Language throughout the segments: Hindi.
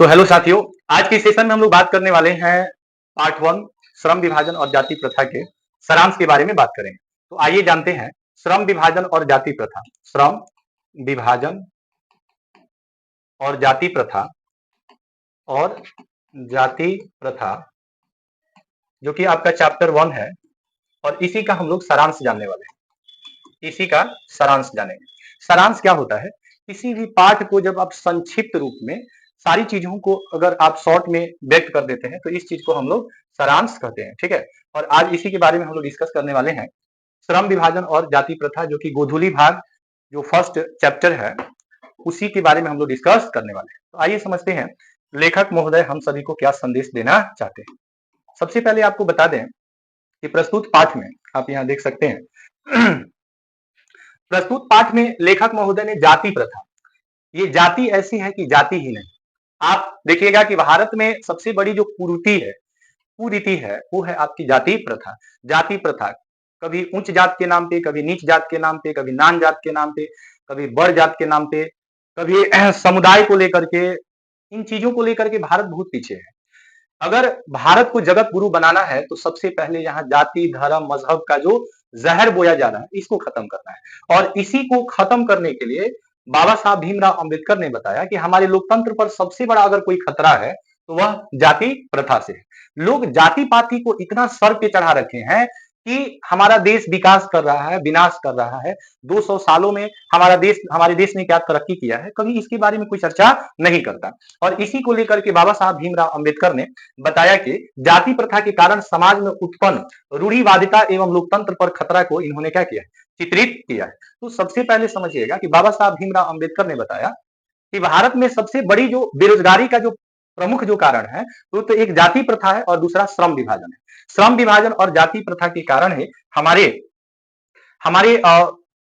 तो हेलो साथियों, आज के सेशन में हम लोग बात करने वाले हैं पार्ट वन श्रम विभाजन और जाति प्रथा के सारांश के बारे में बात करेंगे। तो आइए जानते हैं श्रम विभाजन और जाति प्रथा। श्रम विभाजन और जाति प्रथा और जाति प्रथा जो कि आपका चैप्टर वन है और इसी का हम लोग सारांश जानने वाले हैं। इसी का सारांश जानेंगे। सारांश क्या होता है? किसी भी पाठ को जब आप संक्षिप्त रूप में सारी चीजों को अगर आप शॉर्ट में व्यक्त कर देते हैं तो इस चीज को हम लोग सारांश कहते हैं। ठीक है, और आज इसी के बारे में हम लोग डिस्कस करने वाले हैं। श्रम विभाजन और जाति प्रथा जो कि गोधूली भाग जो फर्स्ट चैप्टर है उसी के बारे में हम लोग डिस्कस करने वाले हैं। तो आइए समझते हैं लेखक महोदय हम सभी को क्या संदेश देना चाहते हैं। सबसे पहले आपको बता दें कि प्रस्तुत पाठ में आप यहाँ देख सकते हैं प्रस्तुत पाठ में लेखक महोदय ने जाति प्रथा, ये जाति ऐसी है कि जाति ही नहीं। आप देखिएगा कि भारत में सबसे बड़ी जो कुरीति है वो है आपकी जाति प्रथा। जाति प्रथा कभी उच्च जात के नाम पे, कभी नीच जात के नाम पे, कभी नान जात के नाम पे, कभी बड़ जात के नाम पे, कभी समुदाय को लेकर के, इन चीजों को लेकर के भारत बहुत पीछे है। अगर भारत को जगत गुरु बनाना है तो सबसे पहले यहाँ जाति धर्म मजहब का जो जहर बोया जा रहा है इसको खत्म करना है। और इसी को खत्म करने के लिए बाबा साहब भीमराव अंबेडकर ने बताया कि हमारे लोकतंत्र पर सबसे बड़ा अगर कोई खतरा है तो वह जाति प्रथा से है। लोग जाति पाति को इतना सर पे चढ़ा रखे हैं कि हमारा देश विकास कर रहा है, विनाश कर रहा है। 200 सालों में हमारे देश ने क्या तरक्की किया है, कभी इसके बारे में कोई चर्चा नहीं करता। और इसी को लेकर के बाबा साहब भीमराव अंबेडकर ने बताया कि जाति प्रथा के कारण समाज में उत्पन्न रूढ़िवादिता एवं लोकतंत्र पर खतरा को इन्होंने क्या किया है, चित्रित किया है। तो सबसे पहले समझिएगा कि बाबा साहब भीमराव अंबेडकर ने बताया कि भारत में सबसे बड़ी जो बेरोजगारी का जो प्रमुख जो कारण है वो तो एक जाति प्रथा है और दूसरा श्रम विभाजन है। श्रम विभाजन और जाति प्रथा के कारण ही हमारे हमारे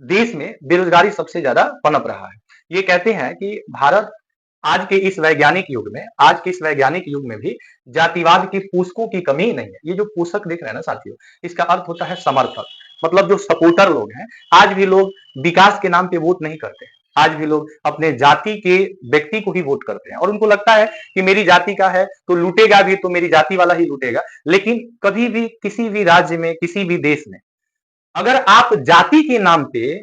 देश में बेरोजगारी सबसे ज्यादा पनप रहा है। ये कहते हैं कि भारत आज के इस वैज्ञानिक युग में भी जातिवाद की पोषकों की कमी नहीं है। ये जो पोषक देख रहे हैं ना साथियों, इसका अर्थ होता है समर्थक, मतलब जो सपोर्टर लोग हैं। आज भी लोग विकास के नाम पे वोट नहीं करते हैं। आज भी लोग अपने जाति के व्यक्ति को ही वोट करते हैं और उनको लगता है कि मेरी जाति का है तो लूटेगा भी तो मेरी जाति वाला ही लूटेगा। लेकिन कभी भी किसी भी राज्य में, किसी भी देश में अगर आप जाति के नाम पे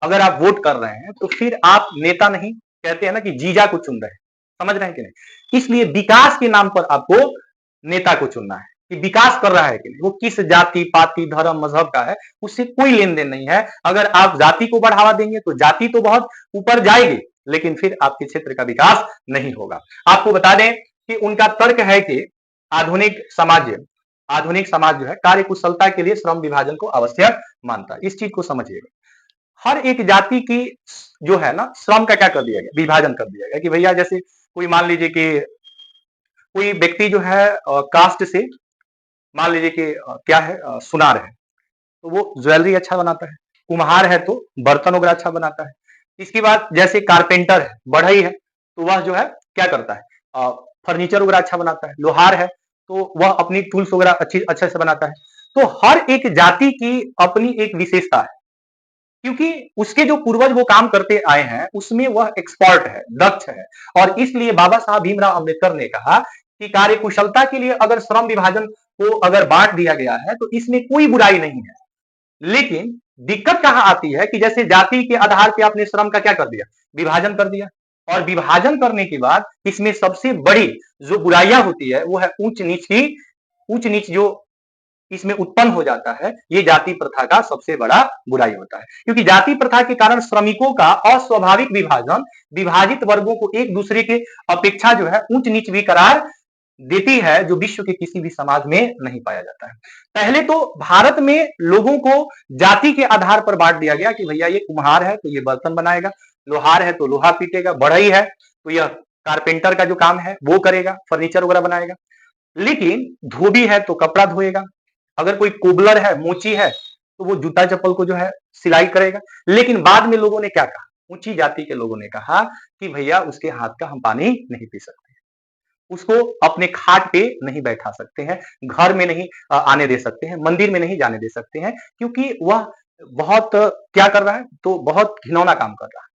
अगर आप वोट कर रहे हैं तो फिर आप नेता नहीं, कहते हैं ना कि जीजा को चुन रहे हैं। समझ रहे हैं कि नहीं? इसलिए विकास के नाम पर आपको नेता को चुनना है कि विकास कर रहा है कि नहीं। वो किस जाति पाति धर्म मजहब का है उससे कोई लेन देन नहीं है। अगर आप जाति को बढ़ावा देंगे तो जाति तो बहुत ऊपर जाएगी लेकिन फिर आपके क्षेत्र का विकास नहीं होगा। आपको बता दें कि उनका तर्क है कि आधुनिक समाज जो है कार्य कुशलता के लिए श्रम विभाजन को आवश्यक मानता है। इस चीज को समझिएगा, हर एक जाति की जो है ना श्रम का क्या कर दिया गया, विभाजन कर दिया गया कि भैया जैसे कोई मान लीजिए कि कोई व्यक्ति जो है कास्ट से मान लीजिए कि क्या है, सुनार है तो वो ज्वेलरी अच्छा बनाता है, कुम्हार है तो बर्तन वगैरह अच्छा बनाता है। इसके बाद जैसे कारपेंटर है, बढ़ई है तो वह जो है क्या करता है, फर्नीचर वगैरह अच्छा बनाता है। लोहार है तो वह अपनी टूल्स वगैरह अच्छे से बनाता है। तो हर एक जाति की अपनी एक विशेषता है क्योंकि उसके जो पूर्वज वो काम करते आए हैं उसमें वह एक्सपर्ट है, दक्ष है। और इसलिए बाबा साहब भीमराव अंबेडकर ने कहा कि कार्य कुशलता के लिए अगर श्रम विभाजन को अगर बांट दिया गया है तो इसमें कोई बुराई नहीं है। लेकिन दिक्कत कहां आती है कि जैसे जाति के आधार पर आपने श्रम का क्या कर दिया, विभाजन कर दिया। और विभाजन करने के बाद इसमें सबसे बड़ी जो बुराइयां होती है वो है उच्च नीच जो इसमें उत्पन्न हो जाता है, ये जाति प्रथा का सबसे बड़ा बुराई होता है। क्योंकि जाति प्रथा के कारण श्रमिकों का अस्वाभाविक विभाजन विभाजित वर्गों को एक दूसरे के अपेक्षा जो है ऊंच नीच भी करार देती है, जो विश्व के किसी भी समाज में नहीं पाया जाता है। पहले तो भारत में लोगों को जाति के आधार पर बांट दिया गया कि भैया ये कुम्हार है तो ये बर्तन बनाएगा, लोहार है तो लोहा पीटेगा, बढ़ई है तो यह कारपेंटर का जो काम है वो करेगा, फर्नीचर वगैरह बनाएगा। लेकिन धोबी है तो कपड़ा धोएगा, अगर कोई कोबलर है, मोची है तो वो जूता चप्पल को जो है सिलाई करेगा। लेकिन बाद में लोगों ने क्या कहा, ऊंची जाति के लोगों ने कहा कि भैया उसके हाथ का हम पानी नहीं पी सकते, उसको अपने खाट पे नहीं बैठा सकते हैं, घर में नहीं आने दे सकते हैं, मंदिर में नहीं जाने दे सकते हैं, क्योंकि वह बहुत क्या कर रहा है, तो बहुत घिनौना काम कर रहा है,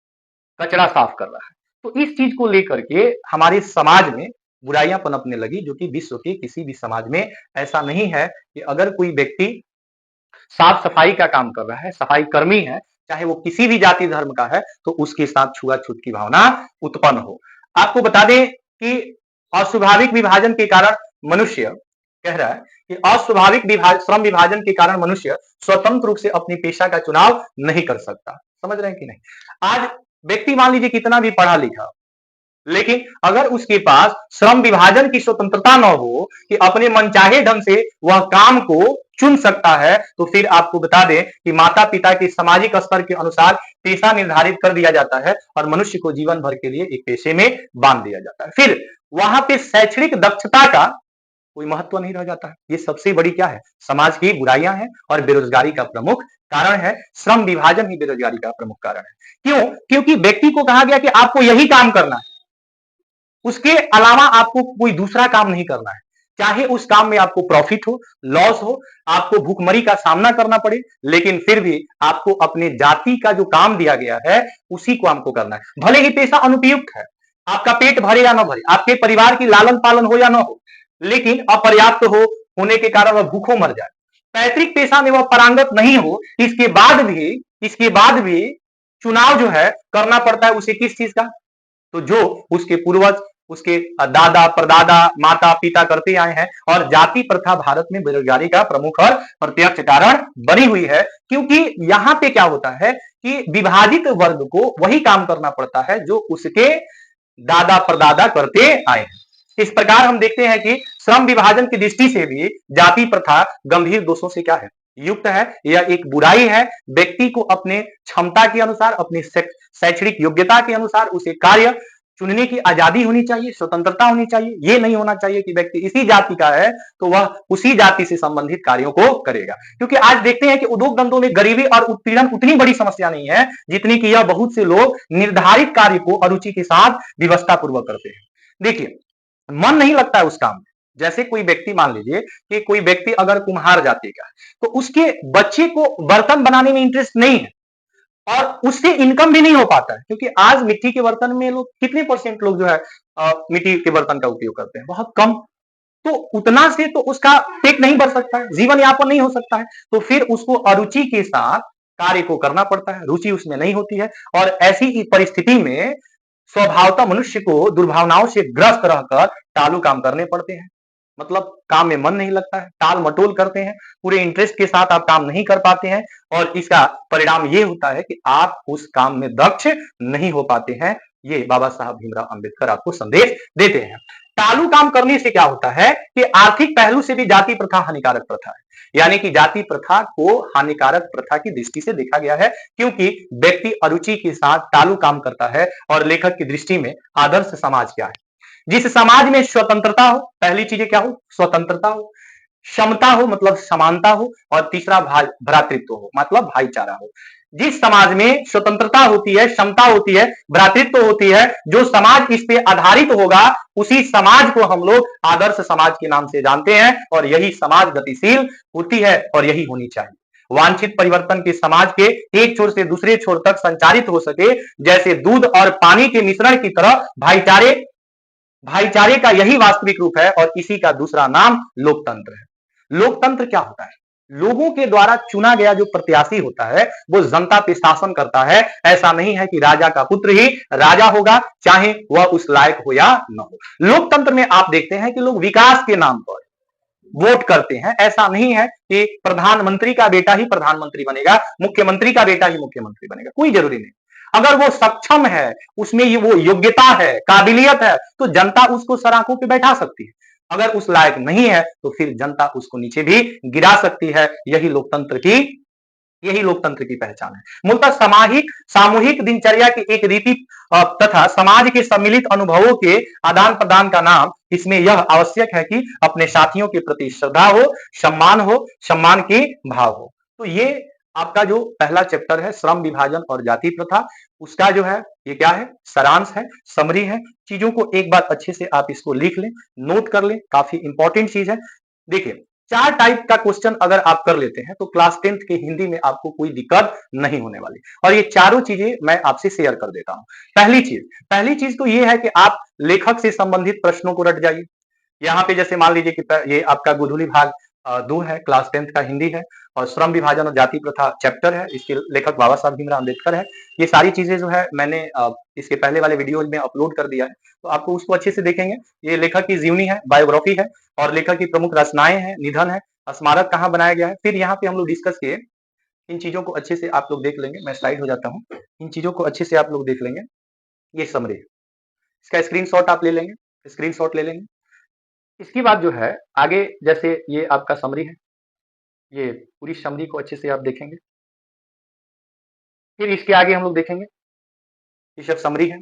कचरा साफ कर रहा है। तो इस चीज को लेकर के हमारे समाज में बुराइयां पनपने लगी, जो कि विश्व के किसी भी समाज में ऐसा नहीं है कि अगर कोई व्यक्ति साफ सफाई का काम कर रहा है, सफाई कर्मी है, चाहे वो किसी भी जाति धर्म का है, तो उसके साथ छुआछूत की भावना उत्पन्न हो। आपको बता दें कि अस्वाभाविक विभाजन के कारण मनुष्य कह रहा है कि अस्वाभाविक श्रम विभाजन के कारण मनुष्य स्वतंत्र रूप से अपनी पेशा का चुनाव नहीं कर सकता। समझ रहे हैं कि नहीं? आज व्यक्ति मान लीजिए कितना भी पढ़ा लिखा, लेकिन अगर उसके पास श्रम विभाजन की स्वतंत्रता न हो कि अपने मनचाहे ढंग से वह काम को चुन सकता है, तो फिर आपको बता दें कि माता पिता के सामाजिक स्तर के अनुसार पेशा निर्धारित कर दिया जाता है और मनुष्य को जीवन भर के लिए एक पेशे में बांध दिया जाता है। फिर वहां पे शैक्षणिक दक्षता का कोई महत्व नहीं रह जाता है। ये सबसे बड़ी क्या है? समाज की बुराइयां हैं और बेरोजगारी का प्रमुख कारण है। श्रम विभाजन ही बेरोजगारी का प्रमुख कारण है। क्यों? क्योंकि व्यक्ति को कहा गया कि आपको यही काम करना है, उसके अलावा आपको कोई दूसरा काम नहीं करना है। चाहे उस काम में आपको प्रॉफिट हो, लॉस हो, आपको भूखमरी का सामना करना पड़े, लेकिन फिर भी आपको अपने जाति का जो काम दिया गया है उसी को आपको करना है। भले ही पेशा अनुपयुक्त है, आपका पेट भरे या ना भरे, आपके परिवार की लालन पालन हो या ना हो, लेकिन अपर्याप्त होने के कारण वह भूखों मर जाए। पैतृक पेशा में वह पारंगत नहीं हो, इसके बाद भी चुनाव जो है करना पड़ता है उसे किस चीज का? तो जो उसके पूर्वज, उसके दादा परदादा माता पिता करते आए हैं। और जाति प्रथा भारत में बेरोजगारी का प्रमुख और प्रत्यक्ष कारण बनी हुई है, क्योंकि यहां पे क्या होता है कि विभाजित वर्ग को वही काम करना पड़ता है जो उसके दादा परदादा करते आए हैं। इस प्रकार हम देखते हैं कि श्रम विभाजन की दृष्टि से भी जाति प्रथा गंभीर दोषों से क्या है? युक्त है। यह एक बुराई है। व्यक्ति को अपने क्षमता के अनुसार, अपनी शैक्षणिक योग्यता के अनुसार उसे कार्य चुनने की आजादी होनी चाहिए, स्वतंत्रता होनी चाहिए। यह नहीं होना चाहिए कि व्यक्ति इसी जाति का है तो वह उसी जाति से संबंधित कार्यों को करेगा। क्योंकि आज देखते हैं कि उद्योग धंधों में गरीबी और उत्पीड़न उतनी बड़ी समस्या नहीं है जितनी कि यह बहुत से लोग निर्धारित कार्य को अरुचि के साथ व्यवस्था पूर्वक करते हैं। देखिए, मन नहीं लगता है उस काम में। जैसे कोई व्यक्ति, मान लीजिए कि कोई व्यक्ति अगर कुम्हार जाति का है, तो उसके बच्चे को बर्तन बनाने में इंटरेस्ट नहीं है और उससे इनकम भी नहीं हो पाता है, क्योंकि आज मिट्टी के बर्तन में लोग कितने परसेंट लोग जो है मिट्टी के बर्तन का उपयोग करते हैं? बहुत कम। तो उतना से तो उसका पेट नहीं भर सकता है, जीवन यापन नहीं हो सकता है। तो फिर उसको अरुचि के साथ कार्य को करना पड़ता है, रुचि उसमें नहीं होती है। और ऐसी परिस्थिति में स्वभावतः मनुष्य को दुर्भावनाओं से ग्रस्त रहकर टालू काम करने पड़ते हैं। मतलब काम में मन नहीं लगता है, टाल मटोल करते हैं, पूरे इंटरेस्ट के साथ आप काम नहीं कर पाते हैं और इसका परिणाम ये होता है कि आप उस काम में दक्ष नहीं हो पाते हैं। ये बाबा साहब भीमराव अंबेडकर आपको संदेश देते हैं। टालू काम करने से क्या होता है कि आर्थिक पहलू से भी जाति प्रथा हानिकारक प्रथा है। यानी कि जाति प्रथा को हानिकारक प्रथा की दृष्टि से देखा गया है, क्योंकि व्यक्ति अरुचि के साथ टालू काम करता है। और लेखक की दृष्टि में आदर्श समाज क्या है? जिस समाज में स्वतंत्रता हो, पहली चीजें क्या हो? स्वतंत्रता हो, क्षमता हो मतलब समानता हो, और तीसरा भ्रातृत्व हो मतलब भाईचारा हो। जिस समाज में स्वतंत्रता होती है, क्षमता होती है, भ्रातृत्व होती है, जो समाज इस पे आधारित होगा उसी समाज को हम लोग आदर्श समाज के नाम से जानते हैं। और यही समाज गतिशील होती है और यही होनी चाहिए। वांछित परिवर्तन के समाज के एक छोर से दूसरे छोर तक संचारित हो सके, जैसे दूध और पानी के मिश्रण की तरह भाईचारे का यही वास्तविक रूप है। और इसी का दूसरा नाम लोकतंत्र है। लोकतंत्र क्या होता है? लोगों के द्वारा चुना गया जो प्रत्याशी होता है वो जनता पे शासन करता है। ऐसा नहीं है कि राजा का पुत्र ही राजा होगा, चाहे वह उस लायक हो या न हो। लोकतंत्र में आप देखते हैं कि लोग विकास के नाम पर वोट करते हैं। ऐसा नहीं है कि प्रधानमंत्री का बेटा ही प्रधानमंत्री बनेगा, मुख्यमंत्री का बेटा ही मुख्यमंत्री बनेगा, कोई जरूरी नहीं। अगर वो सक्षम है, उसमें ये वो योग्यता है, काबिलियत है, तो जनता उसको सराखों पे बैठा सकती है। अगर उस लायक नहीं है तो फिर जनता उसको नीचे भी गिरा सकती है। यही लोकतंत्र की पहचान है। मूलतः सामूहिक दिनचर्या की एक रीति तथा समाज के सम्मिलित अनुभवों के आदान प्रदान का नाम। इसमें यह आवश्यक है कि अपने साथियों के प्रति श्रद्धा हो, सम्मान की भाव हो। तो ये आपका जो पहला चैप्टर है श्रम विभाजन और जाति प्रथा, उसका जो है ये क्या है? सारांश है, समरी है। चीजों को एक बार अच्छे से आप इसको लिख लें, नोट कर लें, काफी इंपॉर्टेंट चीज है। देखिए, 4 टाइप का क्वेश्चन अगर आप कर लेते हैं तो क्लास 10th के हिंदी में आपको कोई दिक्कत नहीं होने वाली। और ये चारों चीजें मैं आपसे शेयर कर देता हूं। पहली चीज तो ये है कि आप लेखक से संबंधित प्रश्नों को रट जाइए। यहाँ पे जैसे मान लीजिए कि ये आपका गोधूली भाग 2 है, क्लास 10th का हिंदी है, और श्रम विभाजन और जाति प्रथा चैप्टर है, इसके लेखक बाबा साहब भीमराव अम्बेडकर है। ये सारी चीजें जो है मैंने इसके पहले वाले वीडियो में अपलोड कर दिया है, तो आपको उसको अच्छे से देखेंगे। ये लेखक की जीवनी है, बायोग्राफी है, और लेखक की प्रमुख रचनाएं हैं, निधन है, स्मारक कहाँ बनाया गया है। फिर यहाँ पे हम लोग डिस्कस किए, इन चीजों को अच्छे से आप लोग देख लेंगे। मैं स्लाइड हो जाता हूँ, इन चीजों को अच्छे से आप लोग देख लेंगे। ये समरी है, इसका स्क्रीनशॉट आप ले लेंगे, स्क्रीनशॉट ले लेंगे। इसके बाद जो है आगे, जैसे ये आपका समरी है, ये पूरी समरी को अच्छे से आप देखेंगे। फिर इसके आगे हम लोग देखेंगे, ये सब समरी है।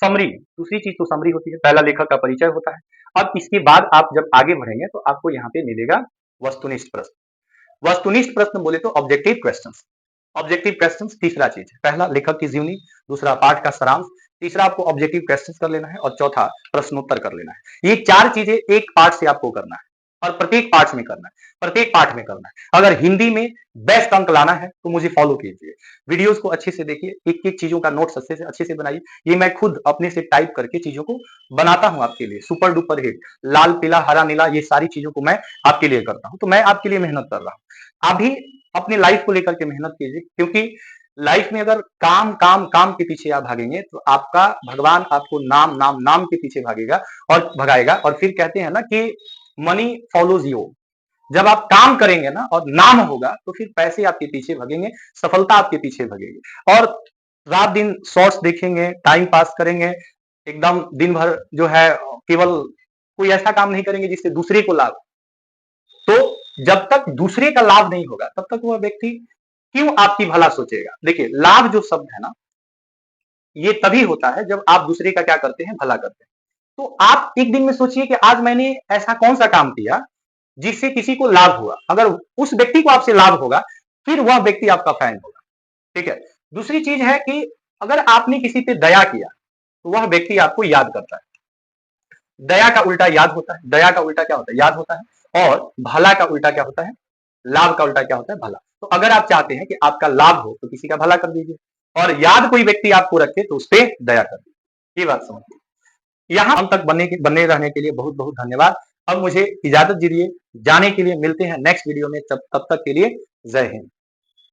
समरी, दूसरी चीज तो समरी होती है, पहला लेखक का परिचय होता है। अब इसके बाद आप जब आगे बढ़ेंगे तो आपको यहाँ पे मिलेगा वस्तुनिष्ठ प्रश्न। वस्तुनिष्ठ प्रश्न बोले तो ऑब्जेक्टिव क्वेश्चंस। ऑब्जेक्टिव क्वेश्चंस तीसरा चीज है, पहला लेखक की जीवनी, दूसरा पाठ का सारांश, तीसरा आपको ऑब्जेक्टिव क्वेश्चंस कर लेना है, और चौथा प्रश्नोत्तर कर लेना है। ये 4 चीजें एक पार्ट से आपको करना है, और प्रत्येक पार्ट में करना है, प्रत्येक पार्ट में करना है। अगर हिंदी में बेस्ट अंक लाना है तो मुझे फॉलो कीजिए, वीडियोस को अच्छे से देखिए, एक एक चीजों का नोट्स अच्छे से बनाइए। ये मैं खुद अपने से टाइप करके चीजों को बनाता हूं आपके लिए, सुपर डुपर हिट, लाल पीला हरा नीला, ये सारी चीजों को मैं आपके लिए करता हूं। तो मैं आपके लिए मेहनत कर रहा हूं, आप भी अपनी लाइफ को लेकर के मेहनत कीजिए, क्योंकि लाइफ में अगर काम काम काम के पीछे आप भागेंगे तो आपका भगवान आपको नाम नाम नाम के पीछे भागेगा और भगाएगा। और फिर कहते हैं ना कि मनी फॉलोज यू, जब आप काम करेंगे ना और नाम होगा तो फिर पैसे आपके पीछे भगेंगे, सफलता आपके पीछे भगेगी। और रात दिन शॉर्ट्स देखेंगे, टाइम पास करेंगे, एकदम दिन भर जो है केवल कोई ऐसा काम नहीं करेंगे जिससे दूसरे को लाभ। तो जब तक दूसरे का लाभ नहीं होगा तब तक वह व्यक्ति क्यों आपकी भला सोचेगा। देखिए, लाभ जो शब्द है ना, ये तभी होता है जब आप दूसरे का क्या करते हैं, भला करते हैं। तो आप एक दिन में सोचिए कि आज मैंने ऐसा कौन सा काम किया जिससे किसी को लाभ हुआ। अगर उस व्यक्ति को आपसे लाभ होगा फिर वह व्यक्ति आपका फैन होगा, ठीक है। दूसरी चीज है कि अगर आपने किसी पे दया किया तो वह व्यक्ति आपको याद करता है। दया का उल्टा याद होता है, दया का उल्टा क्या होता है, याद होता है। और भला का उल्टा क्या होता है, लाभ का उल्टा क्या होता है, भला। तो अगर आप चाहते हैं कि आपका लाभ हो तो किसी का भला कर दीजिए, और याद कोई व्यक्ति आपको रखे तो उस पर दया कर दीजिए। ये बात समझिए। यहाँ हम तक बने रहने के लिए बहुत बहुत धन्यवाद। अब मुझे इजाजत दीजिए जाने के लिए, मिलते हैं नेक्स्ट वीडियो में, तब तक के लिए जय हिंद।